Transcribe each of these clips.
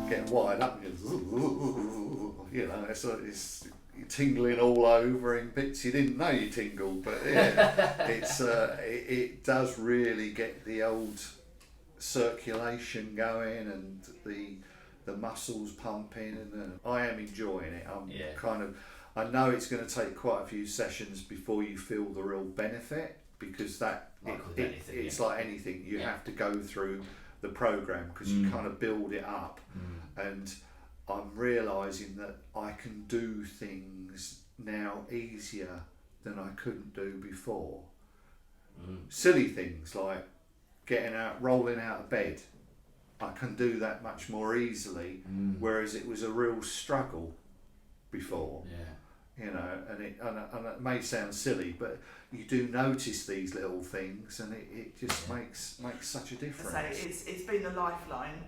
getting wired up, and it's tingling all over in bits you didn't know you tingled, but yeah, it does really get the old circulation going and the muscles pumping, and I am enjoying it. I know it's going to take quite a few sessions before you feel the real benefit, because it's like anything, you have to go through the program, because you kind of build it up, and I'm realising that I can do things now easier than I couldn't do before. Silly things like getting out, rolling out of bed, I can do that much more easily, whereas it was a real struggle before. You know, and it may sound silly, but you do notice these little things, and it just makes such a difference. I say it's been a lifeline.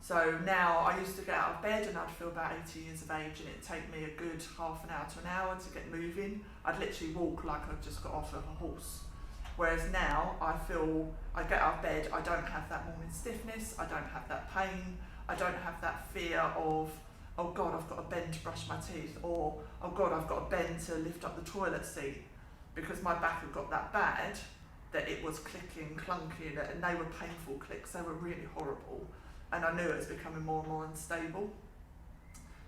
So now I used to get out of bed and I'd feel about 80 years of age, and it'd take me a good half an hour to an hour to get moving. I'd literally walk like I'd just got off of a horse. Whereas now I get out of bed, I don't have that morning stiffness, I don't have that pain, I don't have that fear of, oh God, I've got to bend to brush my teeth, or oh God, I've got to bend to lift up the toilet seat, because my back had got that bad that it was clicking, clunking, and they were painful clicks, they were really horrible, and I knew it was becoming more and more unstable.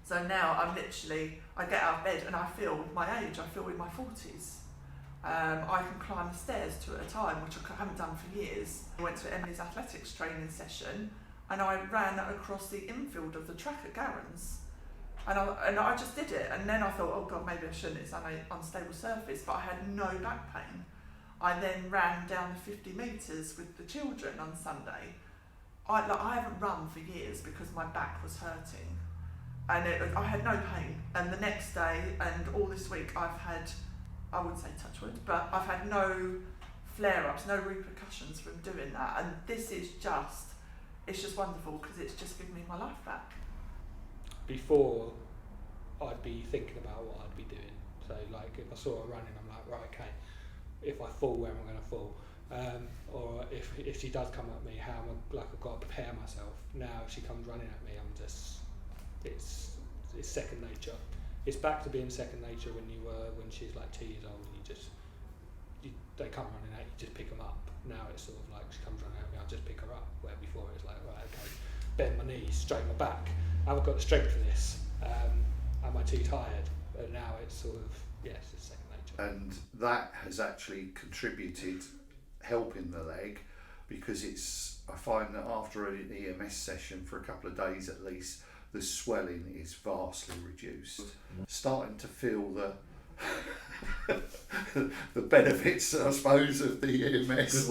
So now I get out of bed and I feel my age, I feel in my 40s. I can climb the stairs 2 at a time, which I haven't done for years. I went to Emily's athletics training session and I ran across the infield of the track at Garren's, and I just did it, and then I thought, oh God, maybe I shouldn't, it's on an unstable surface, but I had no back pain. I then ran down the 50 metres with the children on Sunday. I haven't run for years because my back was hurting, and I had no pain, and the next day and all this week I've had, I would say touch wood, but I've had no flare-ups, no repercussions from doing that, and this is it's just wonderful, because it's just given me my life back. Before, I'd be thinking about what I'd be doing. So like if I saw her running, I'm like, right, okay, if I fall, where am I going to fall? Or if she does come at me, how am I, like I've got to prepare myself. Now if she comes running at me, I'm just, it's second nature. It's back to being second nature when she's like 2 years old, and they come running at you, just pick them up. Now it's sort of like she comes running at me, I just pick her up. Where before it was like, right, okay, bend my knees, straighten my back. Have I got the strength for this? Am I too tired? But now it's sort of, yes, it's second nature. And that has actually contributed, helping the leg, because I find that after an EMS session for a couple of days at least, the swelling is vastly reduced. Starting to feel the benefits, I suppose, of the EMS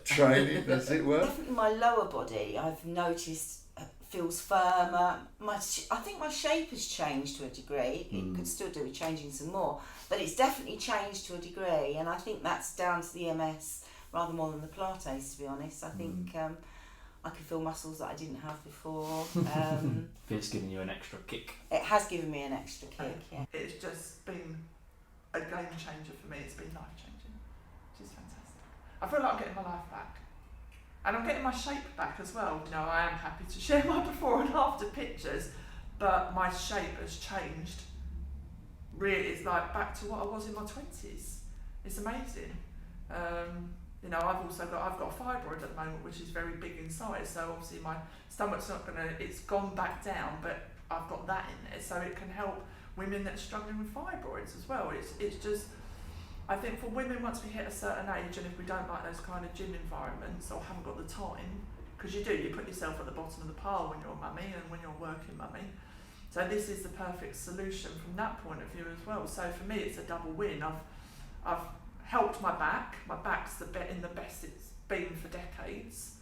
training, as it were. Definitely my lower body, I've noticed, feels firmer. I think my shape has changed to a degree. It could still do with changing some more, but it's definitely changed to a degree, and I think that's down to the EMS rather more than the Pilates, to be honest. I think I can feel muscles that I didn't have before. It's given you an extra kick. It has given me an extra kick, yeah. It's just been a game changer for me. It's been life changing, which is fantastic. I feel like I'm getting my life back, and I'm getting my shape back as well. You know, I am happy to share my before and after pictures, but my shape has changed. Really, it's like back to what I was in my 20s. It's amazing. You know, I've got a fibroid at the moment, which is very big in size. So obviously my stomach's it's gone back down, but I've got that in there, so it can help women that are struggling with fibroids as well. It's just, I think for women, once we hit a certain age, and if we don't like those kind of gym environments or haven't got the time, because you put yourself at the bottom of the pile when you're a mummy and when you're a working mummy. So this is the perfect solution from that point of view as well. So for me, it's a double win. I've helped my back. My back's in the best it's been for decades.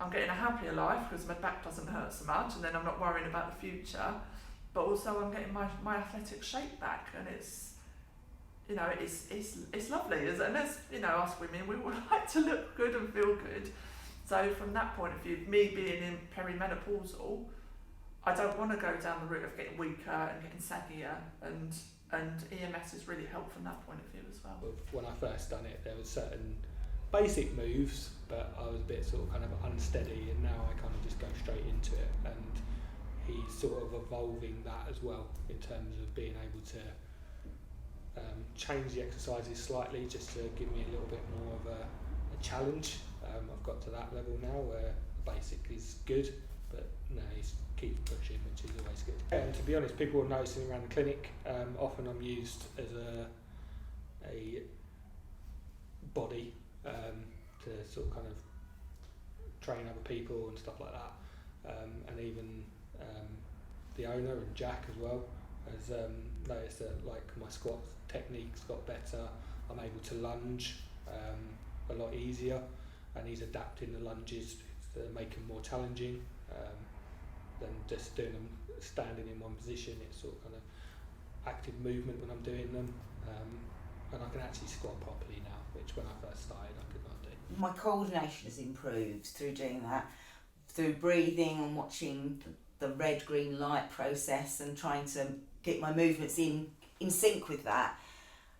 I'm getting a happier life because my back doesn't hurt so much, and then I'm not worrying about the future. But also I'm getting my athletic shape back, and it's lovely. And as you know, us women, we would like to look good and feel good. So from that point of view, me being in perimenopausal, I don't want to go down the route of getting weaker and getting saggier, and EMS has really helped from that point of view as well. When I first done it, there was certain basic moves, but I was a bit sort of kind of unsteady, and now I kind of just go straight into it. And he's sort of evolving that as well in terms of being able to change the exercises slightly, just to give me a little bit more of a challenge. I've got to that level now where the basic is good, but now he's keep pushing, which is always good. And to be honest, people are noticing around the clinic. Often I'm used as a body to sort of kind of train other people and stuff like that. And even the owner and Jack as well has noticed that like my squat technique's got better. I'm able to lunge a lot easier, and he's adapting the lunges to make them more challenging than just doing them standing in one position. It's sort of kind of active movement when I'm doing them, and I can actually squat properly now, which when I first started I could not do. My coordination has improved through doing that, through breathing and watching the red, green light process and trying to get my movements in sync with that.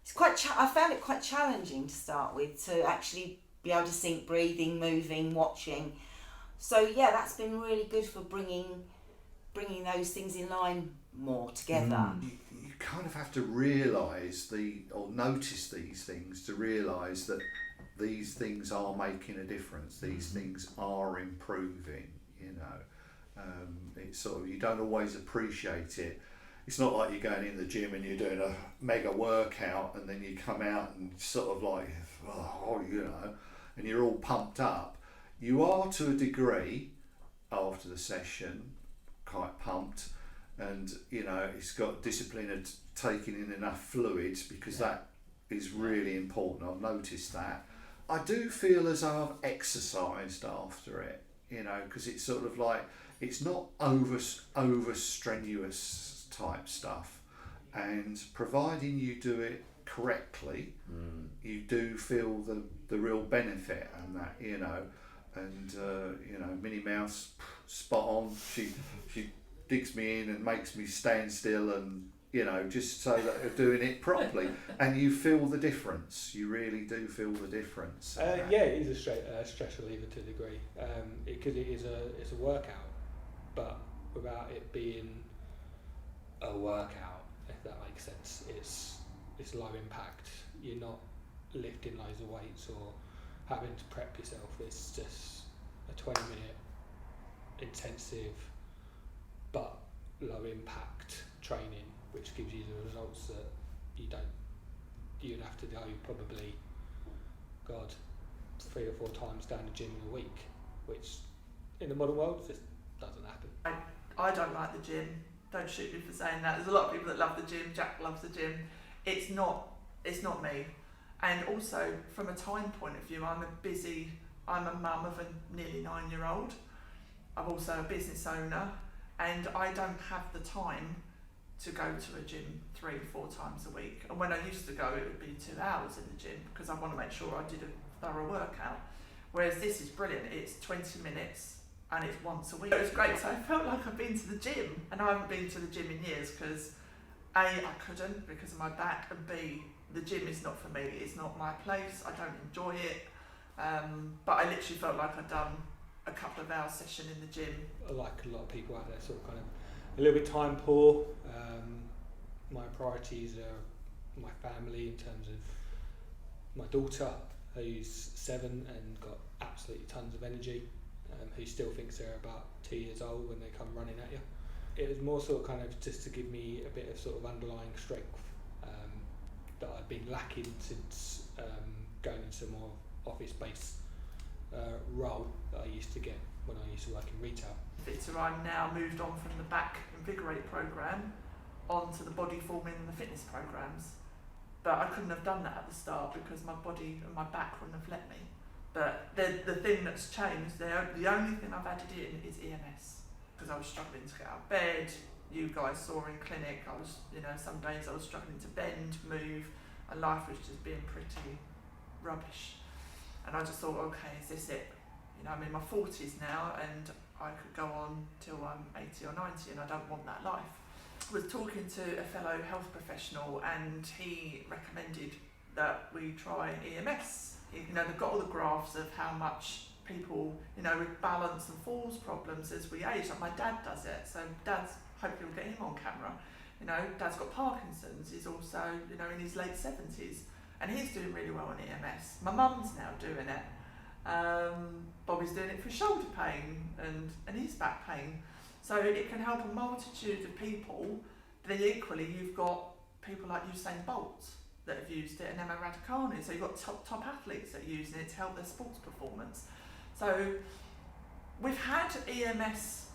It's I found it quite challenging to start with, to actually be able to sync breathing, moving, watching. So yeah, that's been really good for bringing those things in line more together. You kind of have to realise or notice these things to realise that these things are making a difference. These things are improving. You know, it's sort of, you don't always appreciate it. It's not like you're going in the gym and you're doing a mega workout and then you come out and sort of like, oh, you know, and you're all pumped up. You are, to a degree, after the session, quite pumped, and you know, it's got discipline of taking in enough fluids, because that is really important. I've noticed that. I do feel as though I've exercised after it, you know, because it's sort of like, it's not over strenuous type stuff, and providing you do it correctly, you do feel the real benefit and that, you know. And you know, Minnie Mouse, spot on. She digs me in and makes me stand still, and you know, just so that you're doing it properly, and you feel the difference. You really do feel the difference. Yeah, it is a stress reliever to a degree, because it's a workout, but without it being a workout, if that makes sense. It's low impact. You're not lifting loads of weights or having to prep yourself. It's just a 20-minute intensive but low impact training, which gives you the results that you'd have to go probably 3 or 4 times down the gym in a week, which in the modern world just doesn't happen. I don't like the gym. Don't shoot me for saying that. There's a lot of people that love the gym. Jack loves the gym. It's not me. And also, from a time point of view, I'm a mum of a nearly 9-year-old. I'm also a business owner, and I don't have the time to go to a gym 3 or 4 times a week. And when I used to go, it would be 2 hours in the gym, because I want to make sure I did a thorough workout. Whereas this is brilliant. It's 20 minutes and it's once a week. It was great. So I felt like I've been to the gym, and I haven't been to the gym in years because A, I couldn't because of my back, and B, the gym is not for me. It's not my place. I don't enjoy it. But I literally felt like I'd done a couple of hours session in the gym. Like a lot of people out there, sort of kind of a little bit time poor. My priorities are my family, in terms of my daughter, who's 7 and got absolutely tons of energy, who still thinks they're about 2 years old when they come running at you. It was more sort of kind of just to give me a bit of sort of underlying strength that I'd been lacking since going into a more office-based role that I used to get when I used to work in retail. Fitter, I'm now moved on from the back Invigorate programme onto the body forming and the fitness programmes. But I couldn't have done that at the start because my body and my back wouldn't have let me. But the thing that's changed, the only thing I've added in is EMS, because I was struggling to get out of bed. You guys saw in clinic, I was, some days I was struggling to bend, move, and life was just being pretty rubbish. And I just thought, okay, is this it? I'm in my 40s now, and I could go on till I'm 80 or 90, and I don't want that life. I was talking to a fellow health professional, and he recommended that we try EMS you know, they've got all the graphs of how much people, you know, with balance and falls problems as we age. Like my dad does it, so Dad's, hopefully we'll get him on camera. You know, Dad's got Parkinson's. He's also, you know, in his late 70s, and he's doing really well on EMS. My mum's now doing it. Bobby's doing it for shoulder pain and his back pain. So it can help a multitude of people. But then equally, you've got people like Usain Bolt that have used it, and Emma Raducanu. So you've got top athletes that are using it to help their sports performance. So we've had EMS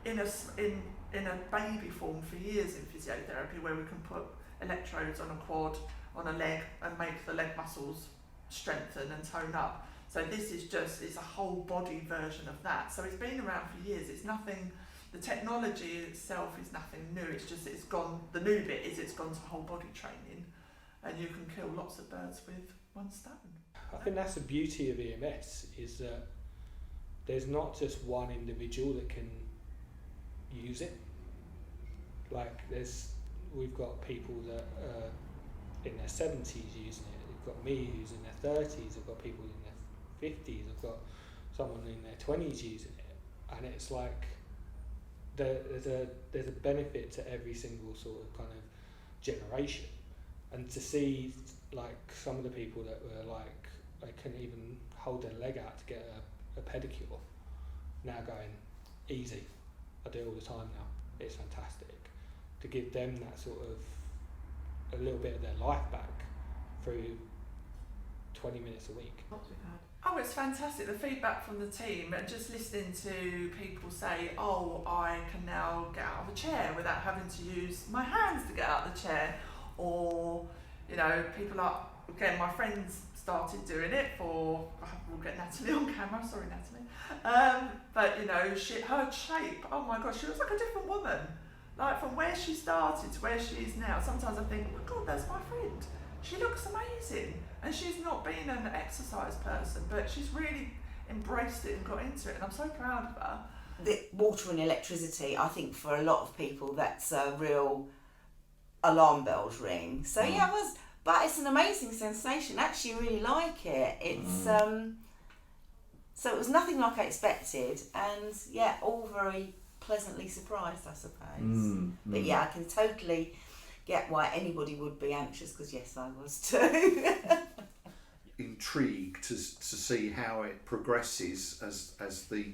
in a baby form for years in physiotherapy, where we can put electrodes on a quad, on a leg, and make the leg muscles strengthen and tone up. So this is it's a whole body version of that. So it's been around for years. It's nothing, the technology itself is nothing new. It's just, it's gone, the new bit is it's gone to whole body training, and you can kill lots of birds with one stone. I think that's the beauty of EMS, is that there's not just one individual that can use it. Like we've got people that are in their 70s using it. We've got me who's in their 30s. I've got people in their 50s. I've got someone in their 20s using it, and it's like there's a benefit to every single sort of kind of generation. And to see like some of the people that were like, they couldn't even hold their leg out to get a pedicure, now going easy. I do it all the time now. It's fantastic to give them that sort of a little bit of their life back through 20 minutes a week. Oh, it's fantastic, the feedback from the team, and just listening to people say, oh, I can now get out of a chair without having to use my hands to get out of the chair. Or, you know, people are, again, my friends started doing it we'll get Natalie on camera, sorry Natalie, but you know, her shape, oh my gosh, she looks like a different woman, like from where she started to where she is now. Sometimes I think, oh my God, that's my friend, she looks amazing, and she's not been an exercise person, but she's really embraced it and got into it, and I'm so proud of her. The water and electricity, I think for a lot of people that's a real alarm bells ring. So yeah, but it's an amazing sensation. Actually, really like it. It's so it was nothing like I expected, and yeah, all very pleasantly surprised, I suppose. But yeah, I can totally get why anybody would be anxious, because yes, I was too. Intrigued to see how it progresses as the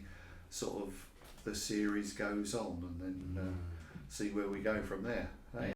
sort of the series goes on, and then see where we go from there.